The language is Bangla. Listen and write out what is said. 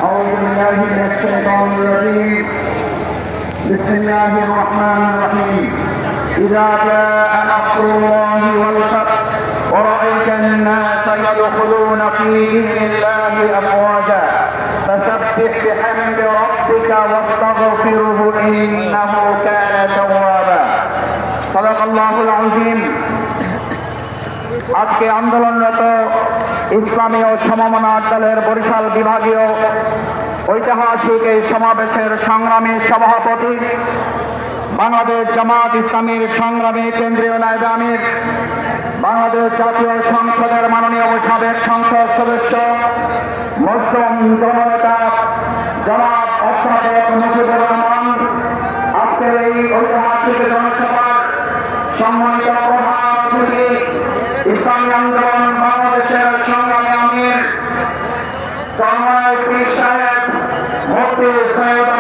أعوذ بالله من الشيطان الرجيم بسم الله الرحمن الرحيم إذا جاء نصر الله والفتح ورأيت الناس يدخلون في دين الله أفواجا فسبح بحمد ربك واستغفره إنه كان توابا صدق الله العظيم আজকে আন্দোলনরত ইসলামী ও সমমনা দলের বরিশাল বিভাগীয় ঐতিহাসিক এই সমাবেশের সংগ্রামী সভাপতি বাংলাদেশ জামাত ইসলামীর সংগ্রামী কেন্দ্রীয় নায়েবে আমির বাংলাদেশ জাতীয় সংসদের মাননীয় সাবেক সংসদ সদস্য মুসলিম জননেতা জনাব অধ্যাপক মুজিবুর রহমান আজকের এই ঐতিহাসিক জনসভার সম্মানিত প্রধান অতিথি ইসলামী আন্দোলন বাংলাদেশের সংগ্রামী আমির জনাব পীর সাহেব মুফতি সৈয়দ